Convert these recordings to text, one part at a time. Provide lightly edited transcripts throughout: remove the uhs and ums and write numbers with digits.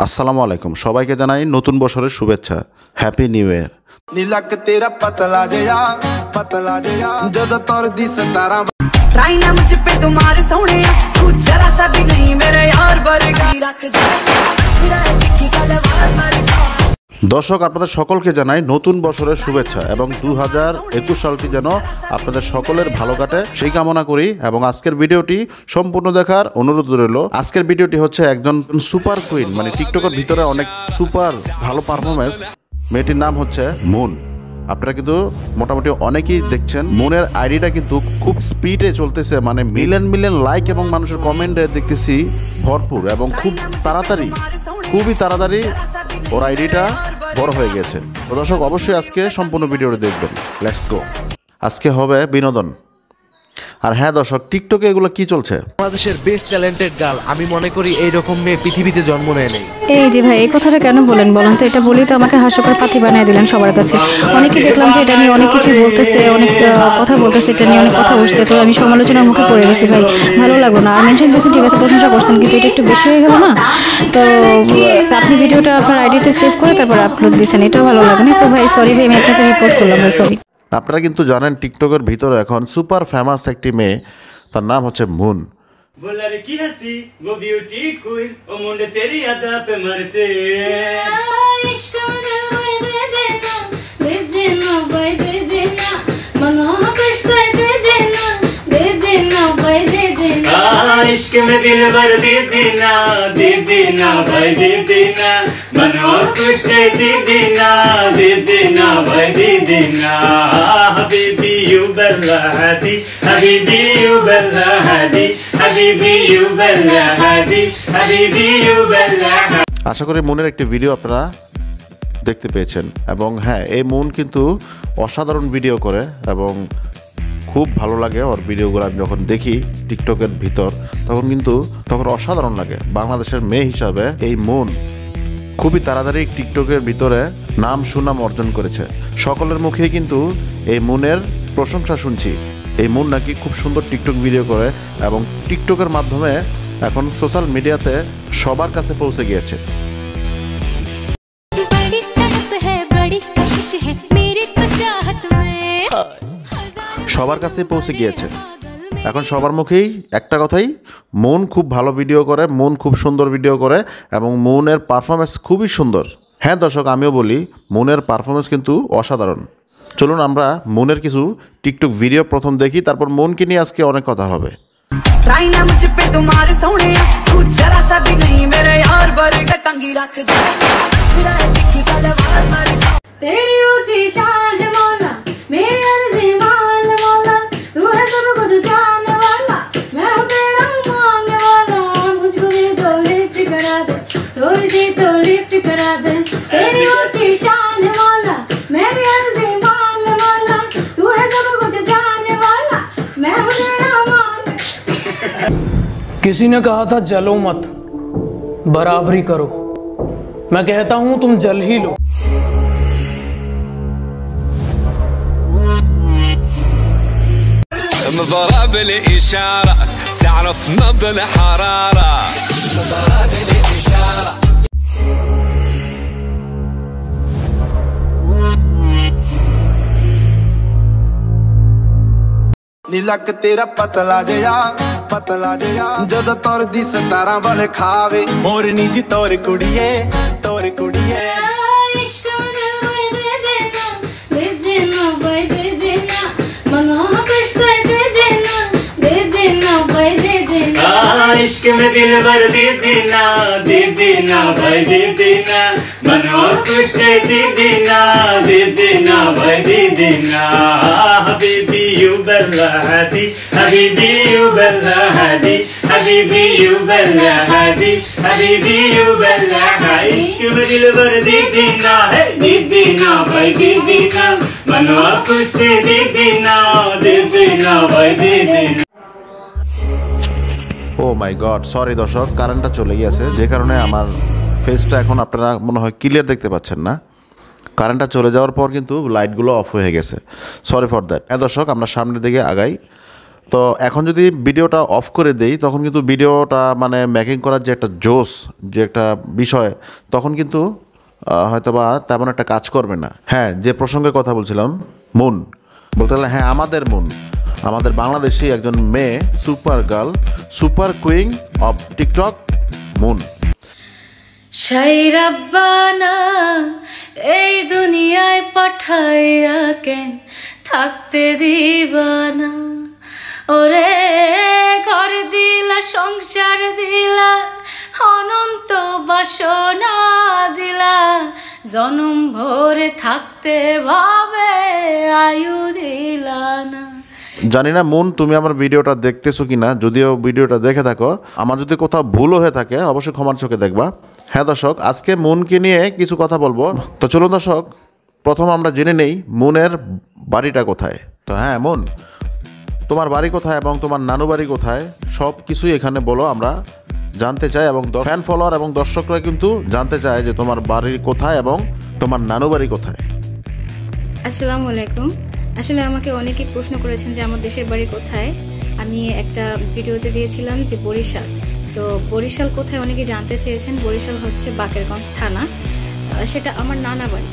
আসসালামু আলাইকুম সবাইকে জানাই নতুন বছরের শুভেচ্ছা হ্যাপি নিউ ইয়ার नीलक तेरा पतला जया जद तोर दी सतारा ट्राई ना मुझ पे तुम्हारे सोने तू जरा सा भी नहीं मेरे यार वर्गा रख दे फिरा देखी कलवार मर দর্শক আপনাদের সকলকে জানাই নতুন বছরের শুভেচ্ছা এবং 2021 সালটি যেন আপনাদের সকলের ভালো কাটে সেই কামনা করি এবং আজকের ভিডিওটি সম্পূর্ণ দেখার অনুরোধ রইল। আজকের ভিডিওটি হচ্ছে একজন সুপার কুইন মানে টিকটকের ভিতরে অনেক সুপার ভালো পারফরমেন্স, মেয়েটির নাম হচ্ছে মুন। আপনারা কিন্তু মোটামুটি অনেকেই দেখছেন মুনের আইডিটা কিন্তু খুব স্পিডে চলতেছে, মানে মিলিয়ন লাইক এবং মানুষের কমেন্টে দেখতেছি ভরপুর এবং খুবই তাড়াতাড়ি ওর আইডিটা বড় হয়ে গেছে। তো দর্শক অবশ্যই আজকে সম্পূর্ণ ভিডিওটি দেখবেন। Let's go. আজকে হবে বিনোদন। আর হ্যাঁ দর্শক, টিকটকে এগুলো কি চলছে? বাংলাদেশের বেস্ট ট্যালেন্টেড গার্ল আমি মনে করি এইরকম মেয়ে পৃথিবীতে জন্ম নেয় নেই। এই যে ভাই এই কথাটা কেন বলেন তো? এটা বলি তো আমাকে হাস্যকর পাত্রী বানিয়ে দিলেন সবার কাছে। অনেকে দেখলাম যে এটা নিয়ে অনেক কিছু বলতেছে, অনেক কথা বলতেছে, এটা নিয়ে অনেক কথা উঠছে, তো আমি সমালোচনার মুখে পড়ে গেছি। ভাই ভালো লাগলো না। আর মেনশন দিয়েছেন ঠিক আছে, প্রশংসা করছেন, কিন্তু এটা একটু বেশি হয়ে গেল না? তো আপনি ভিডিওটা আপনার আইডিতে সেভ করে তারপর আপলোড দিয়েছেন, এটাও ভালো লাগেনি। তো ভাই সরি ভাই, আমি আপনাকে রিপোর্ট করলাম ভাই, সরি। আপনারা কিন্তু জানেন টিকটকের ভিতরে এখন সুপার ফেমাস একটি মেয়ে, তার নাম হচ্ছে মুন। वो लड़की हंसी वो ब्यूटी क्वीन ओ मुंडे तेरी अदा पे मरते इश्क में दे देना भाई दे देना मना पछता दे देना भाई दे देना इश्क में दिल भर दे देना भाई दे देना मना खुश दे देना भाई दे देना हबीबी यू बल्ला हदी हबीबी यू बल्ला हदी আশা করি মুনের একটি ভিডিও আপনারা দেখতে পেয়েছেন এবং হ্যাঁ এই মুন কিন্তু অসাধারণ ভিডিও করে এবং খুব ভালো লাগে ওর ভিডিওগুলো। আমি যখন দেখি টিকটকের ভিতর তখন অসাধারণ লাগে। বাংলাদেশের মেয়ে হিসাবে এই মুন খুবই তাড়াতাড়ি টিকটকের ভিতরে নাম সুনাম অর্জন করেছে। সকলের মুখেই কিন্তু এই মুনের প্রশংসা শুনছি। এই মুন নাকি খুব সুন্দর টিকটক ভিডিও করে এবং টিকটকের মাধ্যমে এখন সোশ্যাল মিডিয়াতে সবার কাছে পৌঁছে গিয়েছে। সবার কাছে পৌঁছে গিয়েছে। এখন সবার মুখেই একটা কথাই, মুন খুব ভালো ভিডিও করে, মুন খুব সুন্দর ভিডিও করে এবং মুনের পারফরমেন্স খুবই সুন্দর। হ্যাঁ দর্শক, আমিও বলি মুনের পারফরমেন্স কিন্তু অসাধারণ। চলুন আমরা মুনের কিছু টিকটক ভিডিও প্রথম দেখি, তারপর মুনকে নিয়ে আজকে অনেক কথা হবে। किसी ने कहा था जलो मत, बराबरी करो। मैं कहता हूं तुम जल ही लो। ضرب الإشارة تعرف نبض الحرارة ضرب الإشارة नीलक तेरा पतला जया जद तोर दी सतारा वाले खावे मोरनी जी तोर कुड़िए इश्क में दे देना भाई दे देना मना पछता दे देना भाई दे देना इश्क में दिल भर दे देना भाई दे देना मना खुश दे देना भाई दे देना हबीबी यू बल्ला हदी हबीबी यू बल्ला हदी हबीबी यू बल्ला हदी हबीबी यू बल्ला हदी इश्क में दिल भर दे देना भाई दे देना मना खुश दे देना भाई दे देना। ও মাই গড, সরি দর্শক, কারেন্টটা চলে গিয়েছে, যে কারণে আমার ফেসটা এখন আপনারা মনে হয় ক্লিয়ার দেখতে পাচ্ছেন না। কারেন্টটা চলে যাওয়ার পর কিন্তু লাইটগুলো অফ হয়ে গেছে, সরি ফর দ্যাট। হ্যাঁ দর্শক, আমরা সামনের দিকে আগাই। তো এখন যদি ভিডিওটা অফ করে দেই তখন কিন্তু ভিডিওটা মানে মেকিং করার যে একটা জোশ, যে একটা বিষয়, তখন কিন্তু হয়তোবা তেমন একটা কাজ করবে না। হ্যাঁ, যে প্রসঙ্গে কথা বলছিলাম, মুন বলতে গেলে, হ্যাঁ আমাদের মুন, আমাদের বাংলাদেশি একজন মেয়ে, super girl, super queen of TikTok, Moon. শাই রাব্বানা এই দুনিয়ায় পাঠাইয়া কেন থাকতে দিবানা, ওরে ঘর দিলা সংসার দিলা অনন্ত বাসনা দিলা, জনম ভরে থাকতে ভাবে আয়ু দিলা না। জানি না মুন তুমি আমার ভিডিওটা দেখতেছো কিনা, যদিও ভিডিওটা দেখে থাকো, আমার যদি কোথাও ভুল হয়ে থাকে অবশ্যই ক্ষমার চোখে দেখবা। হ্যাঁ দর্শক, আজকে মুনকে নিয়ে কিছু কথা বলবো। তো চলুন দর্শক, প্রথম আমরা জেনে নেই মুনের বাড়িটা কোথায়। তো হ্যাঁ মুন, তোমার বাড়ি কোথায় এবং তোমার নানু বাড়ি কোথায়, সব কিছুই এখানে বলো, আমরা জানতে চাই। এবং ফ্যান ফলোয়ার এবং দর্শকরা কিন্তু জানতে চায় যে তোমার বাড়ি কোথায় এবং তোমার নানু বাড়ি কোথায়। আসসালামু আলাইকুম। আসলে আমাকে অনেকেই প্রশ্ন করেছেন যে আমার দেশের বাড়ি কোথায়। আমি একটা ভিডিওতে দিয়েছিলাম যে বরিশাল। তো বরিশাল কোথায় অনেকে জানতে চেয়েছেন। বরিশাল হচ্ছে বাকেরগঞ্জ থানা, সেটা আমার নানা বাড়ি,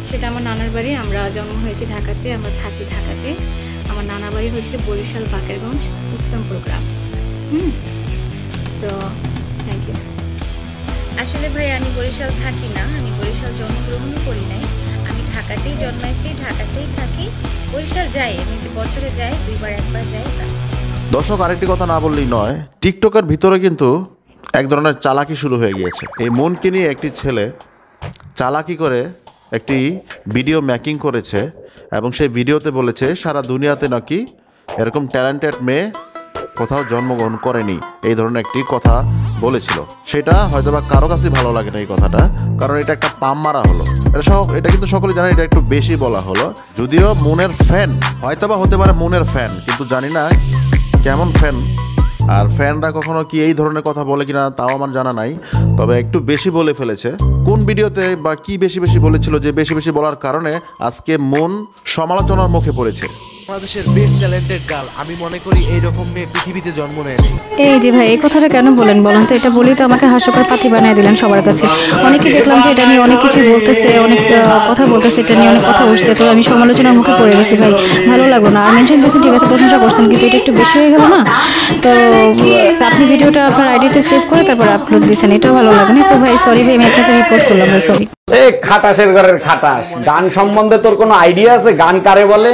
সেটা আমার নানার বাড়ি। আমরা জন্ম হয়েছি ঢাকাতে, আমরা থাকি ঢাকাতে। আমার নানা বাড়ি হচ্ছে বরিশাল বাকেরগঞ্জ উত্তমপুর গ্রাম। তো থ্যাংক ইউ। আসলে ভাই আমি বরিশাল থাকি না, আমি বরিশাল জন্মগ্রহণও করি নাই। আমি ঢাকাতেই জন্মাইছি, ঢাকাতেই থাকি। বরিশাল যাই, আমি বছরে যাই, 2বার 1বার যাই। দর্শক, আরেকটি কথা না বললেই নয়, টিকটকের ভিতরে কিন্তু এক ধরনের চালাকি শুরু হয়ে গিয়েছে। এই মনকে নিয়ে একটি ছেলে চালাকি করে একটি ভিডিও মেকিং করেছে এবং সেই ভিডিওতে বলেছে সারা দুনিয়াতে নাকি এরকম ট্যালেন্টেড মেয়ে কোথাও জন্মগ্রহণ করেনি, এই ধরনের একটি কথা বলেছিল। সেটা হয়তোবা কারো কাছেই ভালো লাগে না এই কথাটা, কারণ এটা একটা পাম মারা হলো। এটা কিন্তু সকলে জানে, এটা একটু বেশি বলা হলো। যদিও মুনের ফ্যান, হয়তোবা হতে পারে মুনের ফ্যান, কিন্তু জানি না কেমন ফ্যান, আর ফ্যানরা কখনো কি এই ধরনের কথা বলে কিনা তাও আমার জানা নাই। তবে একটু বেশি বলে ফেলেছে। কোন ভিডিওতে বা কি বেশি বেশি বলেছিল যে বেশি বেশি বলার কারণে আজকে মুন সমালোচনার মুখে পড়েছে। বাংলাদেশের বেস্ট ট্যালেন্টেড গার্ল, আমি মনে করি এইরকম মেয়ে পৃথিবীতে জন্ম নেয়নি। এই যে ভাই, এই কথাটা কেন বলেন বলেন তো? এটা বলি তো আমাকে হাস্যকর পাত্রী বানিয়ে দিলেন সবার কাছে। অনেকে দেখলাম যে এটা নিয়ে অনেক কিছু বলতেছে, অনেক কথা বলতেছে, এটা নিয়ে অনেক কথা উঠছে। তো আমি সমালোচনার মুখে পড়ে গেছি ভাই, ভালো লাগলো না। আর মেনশন দিয়েছেন ঠিক আছে, প্রশংসা করছেন, কিন্তু এটা একটু বেশি হয়ে গেল না? তো আপনি ভিডিওটা আপনার আইডিতে সেভ করে তারপর আপলোড দিয়েছেন, এটাও ভালো লাগে না। তো ভাই সরি ভাই, আমি আপনাকে রিপোর্ট করলাম ভাই, সরি। এই খাটাসের ঘরের খাটাস, গান সম্বন্ধে তোর কোনো আইডিয়া আছে? গান কারে বলে?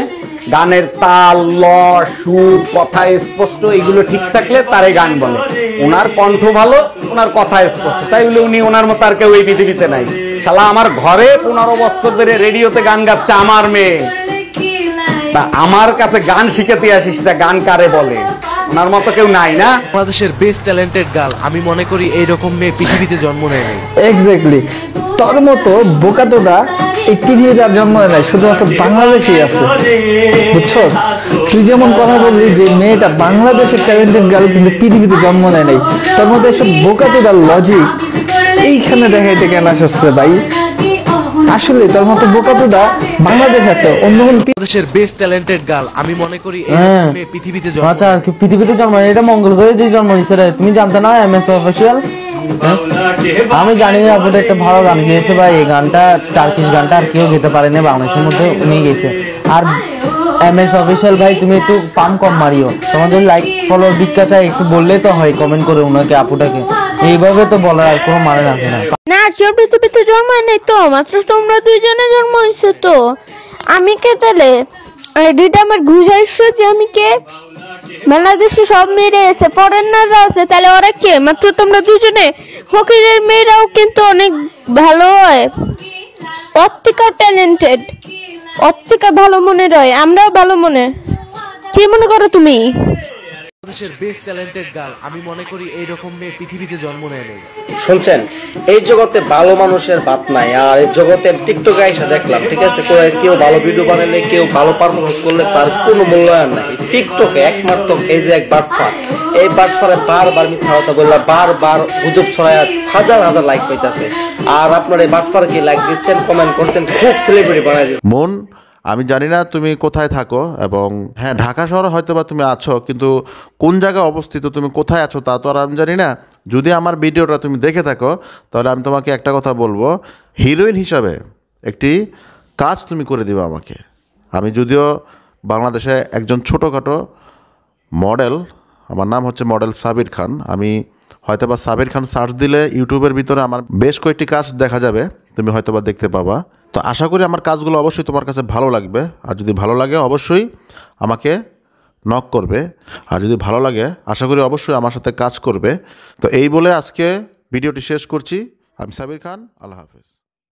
গানের তাল, লয়, সুর, কথা স্পষ্ট, এগুলো ঠিক থাকলে তারে গান বলে। ওনার কণ্ঠ ভালো, ওনার কথা স্পষ্ট, তাই বলে উনি ওনার মতো আর কেউ এই পৃথিবীতে নাই। শালা আমার ঘরে 15 বছর ধরে রেডিওতে গান গাচ্ছে আমার মেয়ে, তা আমার কাছে গান শিখাতে আসিস, তা গান কারে বলে? ওনার মতো কেউ নাই না? বাংলাদেশের বেস্ট ট্যালেন্টেড গার্ল, আমি মনে করি এইরকম মেয়ে পৃথিবীতে জন্ম নেয়নি। এক্স্যাক্টলি, তোর মতো বোকাতোদা এই পৃথিবীতে আর জন্ম নেয়, শুধুমাত্র বাংলাদেশেই আছে, বুঝছো? তুই যেমন কথা বললি যে মেয়েটা বাংলাদেশের ট্যালেন্টেড গার্ল কিন্তু পৃথিবীতে জন্ম নেয় নাই, তোর মধ্যে এসব বোকাতোদার লজিক এইখানে দেখাইতে কেন আসছে ভাই? আসলে তোর মতো বোকাতোদা বাংলাদেশ আছে, অন্য কোন বাংলাদেশের বেস্ট ট্যালেন্টেড গার্ল, আমি মনে করি এইরকম মেয়ে পৃথিবীতে জন্ম। আচ্ছা, পৃথিবীতে জন্ম, এটা মঙ্গল গ্রহে যে জন্ম নিচ্ছে রে, তুমি জানতে না? এমএস অফিসিয়াল, আমি জানি না আপনাদের একটা ভালো গান গেয়েছে ভাই। এই গানটা টার্কিশ গানটা আর কেউ গেতে পারে না, বাংলাদেশের মধ্যে উনি গেছে। আর এমএস অফিসিয়াল ভাই, তুমি একটু পাম কম মারিও, তোমাদের লাইক ফলো ভিক্ষা চাই, একটু বললে তো হয়, কমেন্ট করে ওনাকে, আপুটাকে। এইভাবে তো বলার আর কোনো মানে আছে না। না, কেউ পৃথিবীতে জন্ম নেই তো, মাত্র তোমরা দুইজনে জন্ম হয়েছে। তো আমি কে তাহলে? আইডিটা আমার ঘুষাইছো যে আমি কে? বাংলাদেশে সব মেয়েরা আছে, ফরেনাররা আছে, তাহলে ওরা কে? মাত্র তোমরা দুজনে। ফকিরের মেয়েরাও কিন্তু অনেক ভালো হয়, অত্তিকা ট্যালেন্টেড, অত্তিকা ভালো মনে রয়, আমরাও ভালো মনে। কি মনে করো তুমি? বাংলাদেশের বেস্ট ট্যালেন্টেড গার্ল, আমি মনে করি এইরকম মেয়ে পৃথিবীতে জন্ম নেয়নি। শুনছেন, এই জগতে ভালো মানুষের বাত নাই। আর এই জগতের টিকটকে এসে দেখলাম, ঠিক আছে, কেউ ভালো ভিডিও বানালে, কেউ ভালো পারফরমেন্স করলে তার কোনো মূল্যায়ন নাই। টিকটকে একমাত্র এই যে এক বাটফার, এই বাটফারে বারবার মিথ্যা কথা বললা, বারবার গুজব ছড়ায় হাজার হাজার লাইক পাইতেছে। আর আপনার এই বাটফার কি লাইক দিচ্ছেন, কমেন্ট করছেন, খুব সেলিব্রিটি বানাই দিচ্ছেন। মন আমি জানি না তুমি কোথায় থাকো, এবং হ্যাঁ ঢাকা শহরে হয়তো বা তুমি আছো, কিন্তু কোন জায়গায় অবস্থিত, তুমি কোথায় আছো তা তো আর আমি জানি না। যদি আমার ভিডিওটা তুমি দেখে থাকো তাহলে আমি তোমাকে একটা কথা বলবো, হিরোইন হিসাবে একটি কাজ তুমি করে দিবে আমাকে। আমি যদিও বাংলাদেশে একজন ছোটোখাটো মডেল, আমার নাম হচ্ছে মডেল সাবির খান। আমি হয়তোবা সাবির খান সার্চ দিলে ইউটিউবের ভিতরে আমার বেশ কয়েকটি কাজ দেখা যাবে, তুমি হয়তোবা দেখতে পাবা। তো আশা করি আমার কাজগুলো অবশ্যই তোমার কাছে ভালো লাগবে, আর যদি ভালো লাগে অবশ্যই আমাকে নক করবে, আর যদি ভালো লাগে আশা করি অবশ্যই আমার সাথে কাজ করবে। তো এই বলে আজকে ভিডিওটি শেষ করছি। আমি সাবির খান, আল্লাহ হাফেজ।